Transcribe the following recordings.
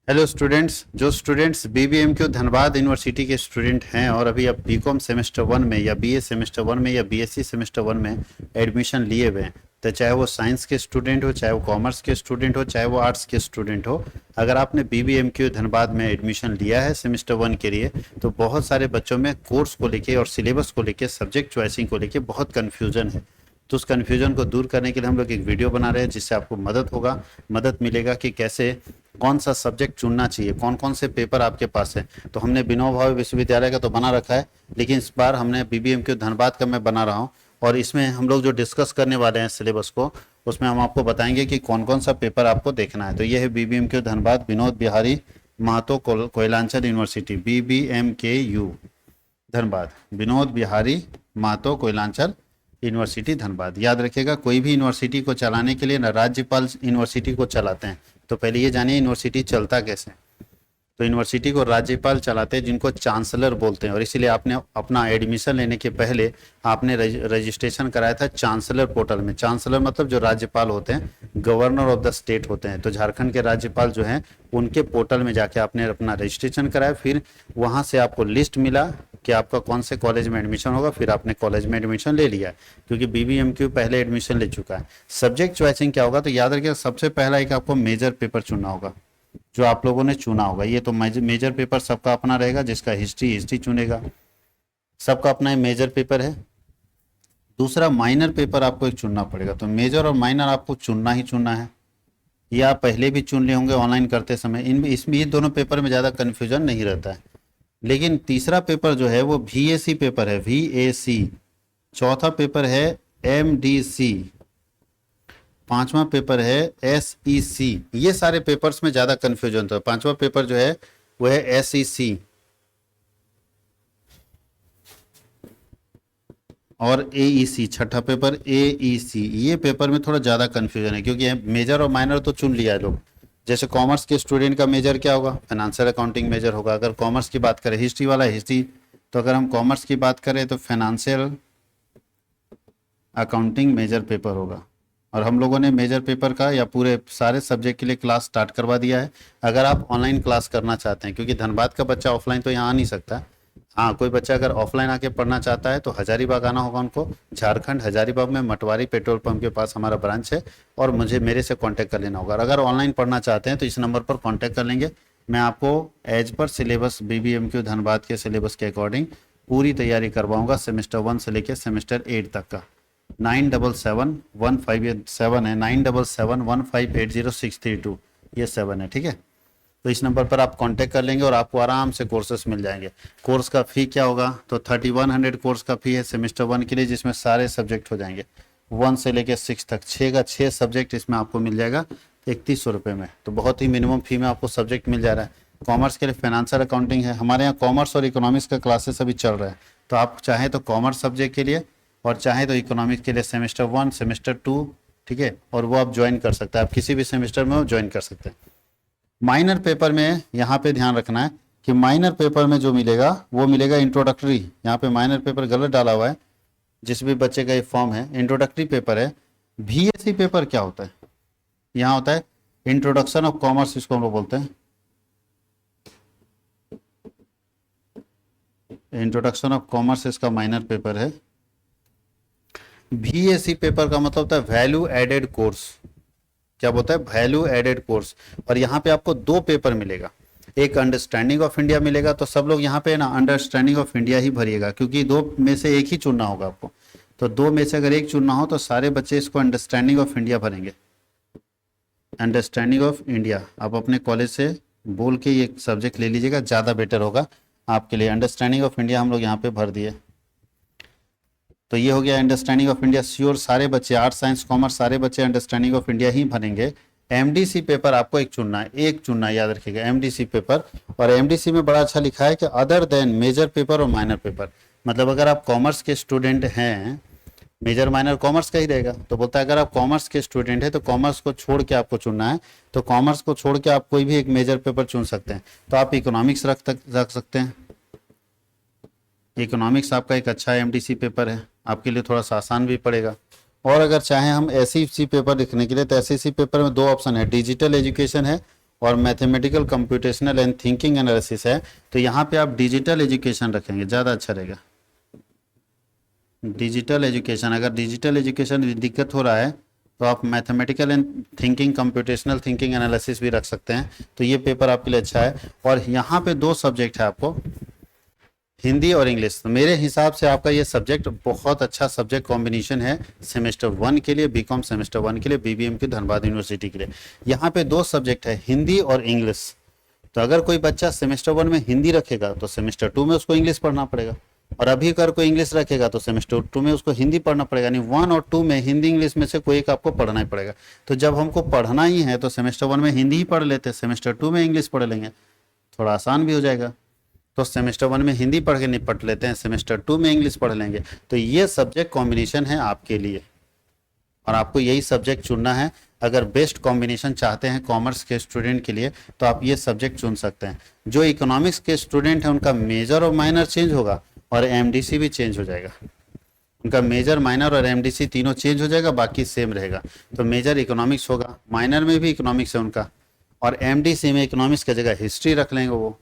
Hello students, जो students बीबीएमक्यू Dhanbad university के student हैं और अभी अब बीकॉम सेमेस्टर 1 में या बीए सेमेस्टर 1 में या बीएससी सेमेस्टर 1 में एडमिशन लिए हुए हैं, तो चाहे वो साइंस के स्टूडेंट हो, चाहे वो कॉमर्स के स्टूडेंट हो, चाहे वो आर्ट्स के स्टूडेंट हो, अगर आपने बीबीएमक्यू धनबाद में एडमिशन लिया है सेमेस्टर 1 के लिए, तो बहुत सारे बच्चों में कोर्स को लेके और सिलेबस को लेके, सब्जेक्ट चॉइसिंग को लेके बहुत कन्फ्यूजन है। तो उस कन्फ्यूजन को दूर करने के लिए हम लोग एक वीडियो बना रहे हैं, जिससे आपको मदद मिलेगा कि कैसे कौन सा सब्जेक्ट चुनना चाहिए, कौन कौन से पेपर आपके पास है। तो हमने विनोबा भावे विश्वविद्यालय का तो बना रखा है, लेकिन इस बार हमने बीबीएमक्यू धनबाद का मैं बना रहा हूँ। और इसमें हम लोग जो डिस्कस करने वाले हैं सिलेबस को, उसमें हम आपको बताएंगे कि कौन कौन सा पेपर आपको देखना है। तो ये है BBMKU Dhanbad Vinod Bihari Mahto Koylanchal university, BBMKU Dhanbad, Vinod Bihari Mahto Koylanchal university Dhanbad. याद रखिएगा, कोई भी यूनिवर्सिटी को चलाने के लिए ना राज्यपाल यूनिवर्सिटी को चलाते हैं। तो पहले ये जानिए यूनिवर्सिटी चलता कैसे। तो यूनिवर्सिटी को राज्यपाल चलाते हैं, जिनको चांसलर बोलते हैं। और इसीलिए आपने अपना एडमिशन लेने के पहले आपने रजिस्ट्रेशन कराया था चांसलर पोर्टल में। चांसलर मतलब जो राज्यपाल होते हैं, गवर्नर ऑफ द स्टेट होते हैं। तो झारखंड के राज्यपाल जो हैं, उनके पोर्टल में जाके आपने अपना रजिस्ट्रेशन कराया, फिर वहाँ से आपको लिस्ट मिला कि आपका कौन से कॉलेज में एडमिशन होगा, फिर आपने कॉलेज में एडमिशन ले लिया है, क्योंकि बीबीएमक्यू पहले एडमिशन ले चुका है। सब्जेक्ट चॉइसिंग क्या होगा, तो याद रखिएगा, सबसे पहला एक आपको मेजर पेपर चुनना होगा, जो आप लोगों ने चुना होगा। ये तो मेजर पेपर सबका अपना रहेगा, जिसका हिस्ट्री चुनेगा, सबका अपना मेजर पेपर है। दूसरा माइनर पेपर आपको एक चुनना पड़ेगा। तो मेजर और माइनर आपको चुनना ही चुनना है। ये आप पहले भी चुन लिए होंगे ऑनलाइन करते समय। इसमें ये दोनों पेपर में ज़्यादा कन्फ्यूजन नहीं रहता है। लेकिन तीसरा पेपर जो है वो VAC पेपर है, VAC। चौथा पेपर है MDC। पांचवा पेपर है SEC। ये सारे पेपर्स में ज़्यादा कन्फ्यूजन था। पांचवा पेपर जो है वो है SEC और AEC। छठा पेपर AEC। ये पेपर में थोड़ा ज़्यादा कन्फ्यूजन है, क्योंकि मेजर और माइनर तो चुन लिया है लोग। जैसे कॉमर्स के स्टूडेंट का मेजर क्या होगा, फाइनेंशियल अकाउंटिंग मेजर होगा। अगर कॉमर्स की बात करें, हिस्ट्री वाला हिस्ट्री, तो अगर हम कॉमर्स की बात करें तो फाइनेंशियल अकाउंटिंग मेजर पेपर होगा। और हम लोगों ने मेजर पेपर का या पूरे सारे सब्जेक्ट के लिए क्लास स्टार्ट करवा दिया है। अगर आप ऑनलाइन क्लास करना चाहते हैं, क्योंकि धनबाद का बच्चा ऑफलाइन तो यहाँ आ नहीं सकता। हाँ, कोई बच्चा अगर ऑफलाइन आके पढ़ना चाहता है तो हजारीबाग आना होगा उनको। झारखंड हजारीबाग में मटवारी पेट्रोल पंप के पास हमारा ब्रांच है, और मेरे से कांटेक्ट कर लेना होगा। अगर ऑनलाइन पढ़ना चाहते हैं तो इस नंबर पर कांटेक्ट कर लेंगे। मैं आपको एज पर सिलेबस बीबीएमक्यू धनबाद के सिलेबस के अकॉर्डिंग पूरी तैयारी करवाऊंगा, सेमेस्टर 1 से लेकर सेमेस्टर 8 तक का। 977157 है, 9771580632, ये 7 है, ठीक है। तो इस नंबर पर आप कांटेक्ट कर लेंगे और आपको आराम से कोर्सेस मिल जाएंगे। कोर्स का फ़ी क्या होगा, तो 3100 कोर्स का फ़ी है सेमेस्टर 1 के लिए, जिसमें सारे सब्जेक्ट हो जाएंगे 1 से लेकर 6 तक। 6 सब्जेक्ट इसमें आपको मिल जाएगा 3100 रुपये में। तो बहुत ही मिनिमम फ़ी में आपको सब्जेक्ट मिल जा रहा है। कॉमर्स के लिए फाइनेंशियल अकाउंटिंग है। हमारे यहाँ कॉमर्स और इकोनॉमिक्स का क्लासेस अभी चल रहा है। तो आप चाहें तो कॉमर्स सब्जेक्ट के लिए और चाहे तो इकोनॉमिक्स के लिए सेमेस्टर 1, सेमेस्टर 2, ठीक है, और वो आप ज्वाइन कर सकते हैं। आप किसी भी सेमेस्टर में वो ज्वाइन कर सकते हैं। माइनर पेपर में यहाँ पे ध्यान रखना है कि माइनर पेपर में जो मिलेगा वो मिलेगा इंट्रोडक्टरी। यहाँ पे माइनर पेपर गलत डाला हुआ है, जिस भी बच्चे का ये फॉर्म है, इंट्रोडक्टरी पेपर है। VAC पेपर क्या होता है, यहाँ होता है इंट्रोडक्शन ऑफ कॉमर्स, इसको हम लोग बोलते हैं। इंट्रोडक्शन ऑफ कॉमर्स इसका माइनर पेपर है। VAC पेपर का मतलब होता है वैल्यू एडेड कोर्स। क्या बोलता है, वैल्यू एडेड कोर्स। और यहाँ पे आपको 2 पेपर मिलेगा, एक अंडरस्टैंडिंग ऑफ इंडिया मिलेगा। तो सब लोग यहाँ पे ना अंडरस्टैंडिंग ऑफ इंडिया ही भरिएगा, क्योंकि 2 में से एक ही चुनना होगा आपको। तो 2 में से अगर एक चुनना हो तो सारे बच्चे इसको अंडरस्टैंडिंग ऑफ इंडिया भरेंगे। अंडरस्टैंडिंग ऑफ इंडिया आप अपने कॉलेज से बोल के ये सब्जेक्ट ले लीजिएगा, ज़्यादा बेटर होगा आपके लिए। अंडरस्टैंडिंग ऑफ इंडिया हम लोग यहाँ पे भर दिए। तो ये हो गया अंडरस्टैंडिंग ऑफ इंडिया। श्योर सारे बच्चे, आर्ट्स साइंस कॉमर्स सारे बच्चे अंडरस्टैंडिंग ऑफ इंडिया ही भरेंगे। MDC पेपर आपको एक चुनना है, याद रखिएगा MDC पेपर। और MDC में बड़ा अच्छा लिखा है कि अदर देन मेजर पेपर और माइनर पेपर। मतलब अगर आप कॉमर्स के स्टूडेंट हैं, मेजर माइनर कॉमर्स का ही रहेगा। तो बोलता है अगर आप कॉमर्स के स्टूडेंट हैं तो कॉमर्स को छोड़ के आपको चुनना है। तो कॉमर्स को छोड़ के आप कोई भी एक मेजर पेपर चुन सकते हैं। तो आप इकोनॉमिक्स रख सकते हैं। इकोनॉमिक्स आपका एक अच्छा MDC पेपर है, आपके लिए थोड़ा सा आसान भी पड़ेगा। और अगर चाहें हम SEC पेपर लिखने के लिए, तो SEC पेपर में 2 ऑप्शन है, डिजिटल एजुकेशन है और mathematical computational and thinking analysis है, तो यहाँ पे आप डिजिटल एजुकेशन रखेंगे, ज़्यादा अच्छा रहेगा। डिजिटल एजुकेशन, अगर डिजिटल एजुकेशन दिक्कत हो रहा है तो आप mathematical and thinking computational thinking analysis भी रख सकते हैं, तो ये पेपर आपके लिए अच्छा है। और यहाँ पे दो सब्जेक्ट है आपको, हिंदी और इंग्लिश। तो मेरे हिसाब से आपका ये सब्जेक्ट बहुत अच्छा सब्जेक्ट कॉम्बिनेशन है सेमेस्टर 1 के लिए, बीकॉम सेमेस्टर 1 के लिए, बीबीएम की धनबाद यूनिवर्सिटी के लिए। यहाँ पे दो सब्जेक्ट है, हिंदी और इंग्लिश। तो अगर कोई बच्चा सेमेस्टर 1 में हिंदी रखेगा तो सेमेस्टर 2 में उसको इंग्लिश पढ़ना पड़ेगा, और अभी अगर कोई इंग्लिश रखेगा तो सेमेस्टर 2 में उसको हिंदी पढ़ना पड़ेगा। यानी 1 और 2 में हिंदी इंग्लिश में से कोई एक आपको पढ़ना ही पड़ेगा। तो जब हमको पढ़ना ही है तो सेमेस्टर 1 में हिंदी ही पढ़ लेते, सेमेस्टर 2 में इंग्लिश पढ़ लेंगे, थोड़ा आसान भी हो जाएगा। तो सेमेस्टर 1 में हिंदी पढ़ के निपट लेते हैं, सेमेस्टर 2 में इंग्लिश पढ़ लेंगे। तो ये सब्जेक्ट कॉम्बिनेशन है आपके लिए, और आपको यही सब्जेक्ट चुनना है। अगर बेस्ट कॉम्बिनेशन चाहते हैं कॉमर्स के स्टूडेंट के लिए तो आप ये सब्जेक्ट चुन सकते हैं। जो इकोनॉमिक्स के स्टूडेंट हैं उनका मेजर और माइनर चेंज होगा, और एमडीसी भी चेंज हो जाएगा। उनका मेजर, माइनर और एमडीसी तीनों चेंज हो जाएगा, बाकी सेम रहेगा। तो मेजर इकोनॉमिक्स होगा, माइनर में भी इकोनॉमिक्स है उनका, और एमडीसी में इकोनॉमिक्स की जगह हिस्ट्री रख लेंगे,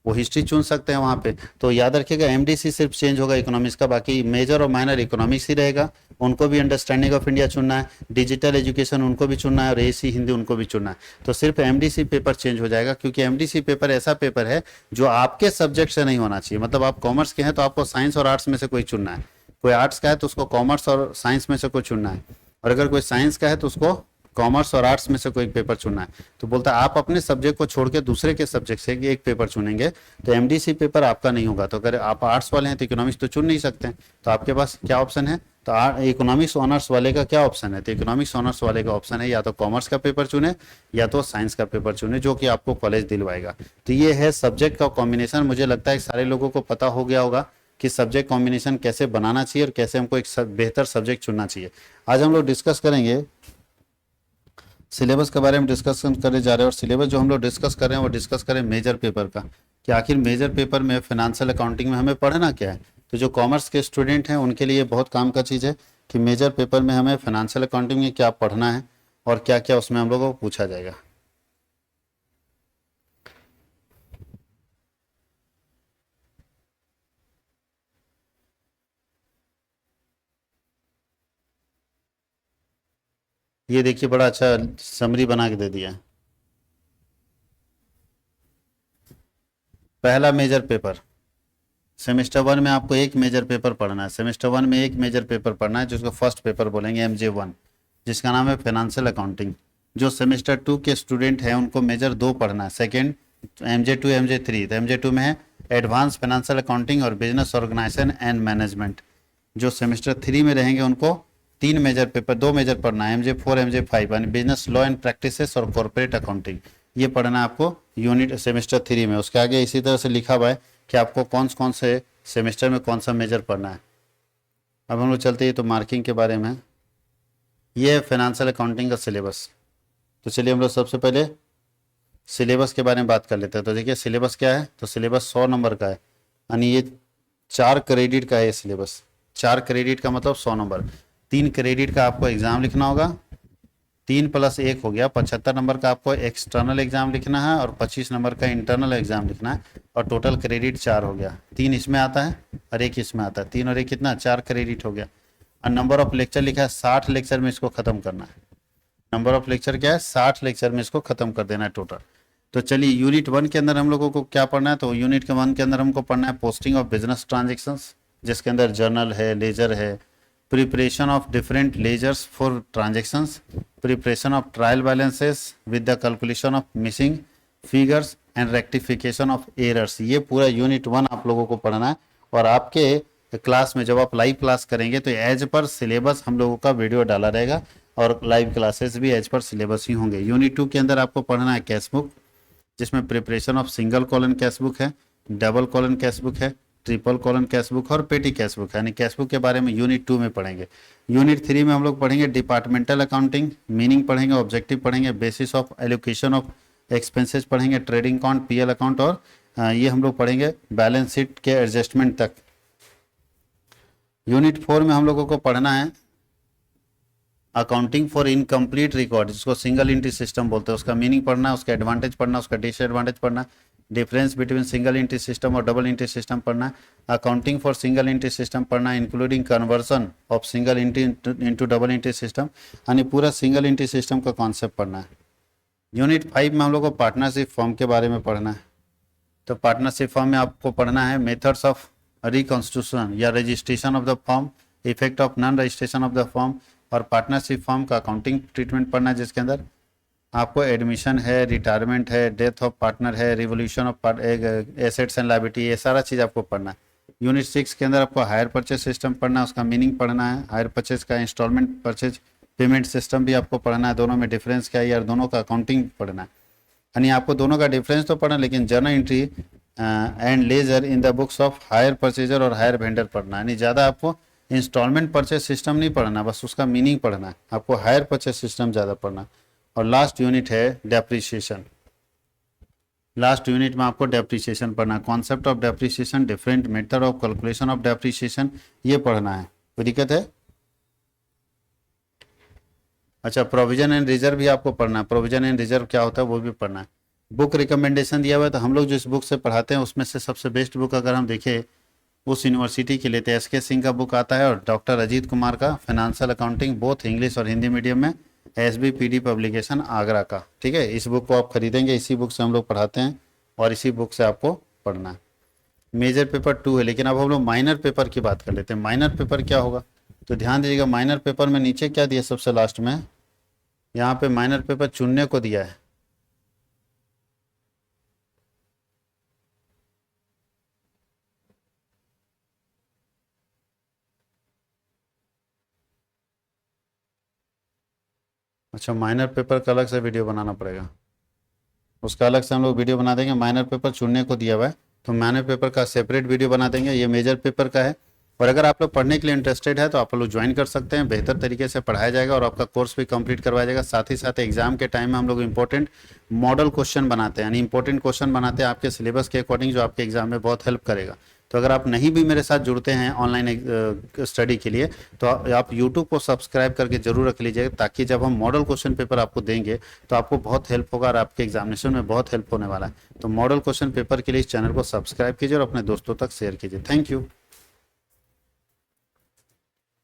वो हिस्ट्री चुन सकते हैं वहाँ पे। तो याद रखिएगा एमडीसी सिर्फ चेंज होगा इकोनॉमिक्स का, बाकी मेजर और माइनर इकोनॉमिक्स ही रहेगा। उनको भी अंडरस्टैंडिंग ऑफ इंडिया चुनना है, डिजिटल एजुकेशन उनको भी चुनना है, और एसी हिंदी उनको भी चुनना है। तो सिर्फ एमडीसी पेपर चेंज हो जाएगा, क्योंकि एमडीसी पेपर ऐसा पेपर है जो आपके सब्जेक्ट से नहीं होना चाहिए। मतलब आप कॉमर्स के हैं तो आपको साइंस और आर्ट्स में से कोई चुनना है, कोई आर्ट्स का है तो उसको कॉमर्स और साइंस में से कोई चुनना है, और अगर कोई साइंस का है तो उसको कॉमर्स और आर्ट्स में से कोई पेपर चुनना है। तो बोलता है आप अपने सब्जेक्ट को छोड़ के दूसरे के सब्जेक्ट से एक पेपर चुनेंगे, तो एमडीसी पेपर आपका नहीं होगा। तो अगर आप आर्ट्स वाले हैं तो इकोनॉमिक्स तो चुन नहीं सकते हैं, तो आपके पास क्या ऑप्शन है, तो इकोनॉमिक्स ऑनर्स वाले का क्या ऑप्शन है, तो इकोनॉमिक्स ऑनर्स वाले का ऑप्शन है या तो कॉमर्स का पेपर चुने या तो साइंस का पेपर चुने, जो कि आपको कॉलेज दिलवाएगा। तो ये है सब्जेक्ट का कॉम्बिनेशन। मुझे लगता है सारे लोगों को पता हो गया होगा कि सब्जेक्ट कॉम्बिनेशन कैसे बनाना चाहिए और कैसे हमको एक बेहतर सब्जेक्ट चुनना चाहिए। आज हम लोग डिस्कस करेंगे सिलेबस के बारे में, डिस्कस करने जा रहे हैं। और सिलेबस जो हम लोग डिस्कस कर रहे हैं वो डिस्कस करें मेजर पेपर का, कि आखिर मेजर पेपर में फाइनेंशियल अकाउंटिंग में हमें पढ़ना क्या है। तो जो कॉमर्स के स्टूडेंट हैं उनके लिए बहुत काम का चीज़ है कि मेजर पेपर में हमें फाइनेंशियल अकाउंटिंग में क्या पढ़ना है और क्या क्या उसमें हम लोगों को पूछा जाएगा। ये देखिए बड़ा अच्छा समरी बना के दे दिया है। पहला मेजर पेपर, सेमेस्टर 1 में आपको एक मेजर पेपर पढ़ना है। सेमेस्टर 1 में एक मेजर पेपर पढ़ना है जिसको फर्स्ट पेपर बोलेंगे MJ1, जिसका नाम है फाइनेंशियल अकाउंटिंग। जो सेमेस्टर 2 के स्टूडेंट हैं उनको मेजर 2 पढ़ना है, सेकेंड MJ2 MJ3। तो MJ2 में है एडवांस फाइनेंशियल अकाउंटिंग और बिजनेस ऑर्गेनाइजेशन एंड मैनेजमेंट। जो सेमेस्टर 3 में रहेंगे उनको 3 मेजर पेपर, 2 मेजर पढ़ना है, MJ4 MJ5, यानी बिजनेस लॉ एंड प्रैक्टिसेस और कॉर्पोरेट अकाउंटिंग। ये पढ़ना है आपको यूनिट सेमेस्टर 3 में। उसके आगे इसी तरह से लिखा हुआ है कि आपको कौन से सेमेस्टर में कौन सा मेजर पढ़ना है। अब हम लोग चलते हैं तो मार्किंग के बारे में। ये है फाइनेंशियल अकाउंटिंग का सिलेबस। तो चलिए हम लोग सबसे पहले सिलेबस के बारे में बात कर लेते हैं। तो देखिए सिलेबस क्या है, तो सिलेबस 100 नंबर का है, यानी ये 4 क्रेडिट का है सिलेबस। 4 क्रेडिट का मतलब 100 नंबर। 3 क्रेडिट का आपको एग्जाम लिखना होगा, 3 + 1 हो गया 75 नंबर का आपको एक्सटर्नल एग्जाम लिखना है, और 25 नंबर का इंटरनल एग्जाम लिखना है, और टोटल क्रेडिट 4 हो गया। 3 इसमें आता है और 1 इसमें आता है, 3 और 1 कितना, 4 क्रेडिट हो गया। और नंबर ऑफ लेक्चर लिखा है 60 लेक्चर में इसको खत्म करना है। नंबर ऑफ लेक्चर क्या है, 60 लेक्चर में इसको खत्म कर देना है टोटल। तो चलिए यूनिट 1 के अंदर हम लोगों को क्या पढ़ना है, तो यूनिट के 1 के अंदर हमको पढ़ना है पोस्टिंग ऑफ बिजनेस ट्रांजेक्शंस, जिसके अंदर जर्नल है, लेजर है, preparation of different ledgers for transactions, preparation of trial balances with the calculation of missing figures and rectification of errors. ये पूरा यूनिट 1 आप लोगों को पढ़ना है। और आपके क्लास में जब आप लाइव क्लास करेंगे तो एज पर सिलेबस हम लोगों का वीडियो डाला रहेगा, और लाइव क्लासेस भी एज पर सिलेबस ही होंगे। यूनिट 2 के अंदर आपको पढ़ना है कैश बुक, जिसमें preparation of single colon cash book है, डबल कॉलन कैश बुक है, ट्रिपल कॉलन कैश बुक और पेटी कैश बुक है। यानी कैश बुक के बारे में यूनिट 2 में पढ़ेंगे। यूनिट 3 में हम लोग पढ़ेंगे डिपार्टमेंटल अकाउंटिंग, मीनिंग पढ़ेंगे, ऑब्जेक्टिव पढ़ेंगे, basis of allocation of expenses पढ़ेंगे, ट्रेडिंग अकाउंट, PL अकाउंट, और ये हम लोग पढ़ेंगे बैलेंस शीट के एडजस्टमेंट तक। यूनिट 4 में हम लोगों को पढ़ना है अकाउंटिंग फॉर इनकम्प्लीट रिकॉर्ड, जिसको सिंगल एंट्री सिस्टम बोलते हैं, उसका मीनिंग पढ़ना है, उसका एडवांटेज पढ़ना, उसका डिसएडवांटेज पढ़ना, difference between single entry system और डबल एंट्री सिस्टम पढ़ना, accounting for single entry system पढ़ना, including conversion of single entry into double entry system, यानी पूरा सिंगल एंट्री सिस्टम का कॉन्सेप्ट पढ़ना है। यूनिट 5 में हम लोग को पार्टनरशिप फॉर्म के बारे में पढ़ना है। तो पार्टनरशिप फॉर्म में आपको पढ़ना है मेथड्स ऑफ रिकॉन्स्टिट्यूशन या registration of the form, effect of non registration of the form, और पार्टनरशिप फॉर्म का अकाउंटिंग ट्रीटमेंट पढ़ना है, जिसके अंदर आपको एडमिशन है, रिटायरमेंट है, डेथ ऑफ पार्टनर है, revolution of assets and liability, ये सारा चीज़ आपको पढ़ना है। यूनिट 6 के अंदर आपको हायर परचेज सिस्टम पढ़ना है, उसका मीनिंग पढ़ना है, हायर परचेज का इंस्टॉलमेंट परचेज पेमेंट सिस्टम भी आपको पढ़ना है, दोनों में डिफरेंस क्या है यार, दोनों का अकाउंटिंग पढ़ना है। यानी आपको दोनों का डिफरेंस तो पढ़ना, लेकिन journal entry and ledger in the books of hire purchaser और हायर वेंडर पढ़ना है। यानी ज़्यादा आपको इंस्टॉलमेंट परचेज सिस्टम नहीं पढ़ना, बस उसका मीनिंग पढ़ना है, आपको हायर परचेज सिस्टम ज़्यादा पढ़ना। और लास्ट यूनिट है डेप्रिसिएशन। लास्ट यूनिट में आपको डेप्रिसिएशन पढ़ना, concept of depreciation, different method of calculation of depreciation, ये पढ़ना है। कोई दिक्कत है? अच्छा, प्रोविजन एंड रिजर्व भी आपको पढ़ना है, प्रोविजन एंड रिजर्व क्या होता है वो भी पढ़ना है। बुक रिकमेंडेशन दिया हुआ है, तो हम लोग जिस बुक से पढ़ाते हैं उसमें से सबसे बेस्ट बुक अगर हम देखें उस यूनिवर्सिटी के लिए तो एस के सिंह का बुक आता है, और डॉक्टर अजीत कुमार का फाइनेंशियल अकाउंटिंग, बोथ इंग्लिश और हिंदी मीडियम में, SBPD पब्लिकेशन आगरा का। ठीक है, इस बुक को आप खरीदेंगे, इसी बुक से हम लोग पढ़ाते हैं और इसी बुक से आपको पढ़ना है। मेजर पेपर 2 है, लेकिन अब हम लोग माइनर पेपर की बात कर लेते हैं। माइनर पेपर क्या होगा, तो ध्यान दीजिएगा, माइनर पेपर में नीचे क्या दिया सबसे लास्ट में, यहाँ पे माइनर पेपर चुनने को दिया है। अच्छा, माइनर पेपर का अलग से वीडियो बनाना पड़ेगा, उसका अलग से हम लोग वीडियो बना देंगे। माइनर पेपर चुनने को दिया हुआ है, तो माइनर पेपर का सेपरेट वीडियो बना देंगे। ये मेजर पेपर का है, और अगर आप लोग पढ़ने के लिए इंटरेस्टेड है तो आप लोग ज्वाइन कर सकते हैं, बेहतर तरीके से पढ़ाया जाएगा और आपका कोर्स भी कंप्लीट करवाया जाएगा। साथ ही साथ एग्जाम के टाइम में हम लोग इंपॉर्टेंट मॉडल क्वेश्चन बनाते हैं, यानी इंपॉर्टेंट क्वेश्चन बनाते हैं आपके सिलेबस के अकॉर्डिंग, जो आपके एग्जाम में बहुत हेल्प करेगा। तो अगर आप नहीं भी मेरे साथ जुड़ते हैं ऑनलाइन स्टडी के लिए, तो आप यूट्यूब को सब्सक्राइब करके जरूर रख लीजिएगा, ताकि जब हम मॉडल क्वेश्चन पेपर आपको देंगे तो आपको बहुत हेल्प होगा और आपके एग्जामिनेशन में बहुत हेल्प होने वाला है। तो मॉडल क्वेश्चन पेपर के लिए इस चैनल को सब्सक्राइब कीजिए और अपने दोस्तों तक शेयर कीजिए। Thank you.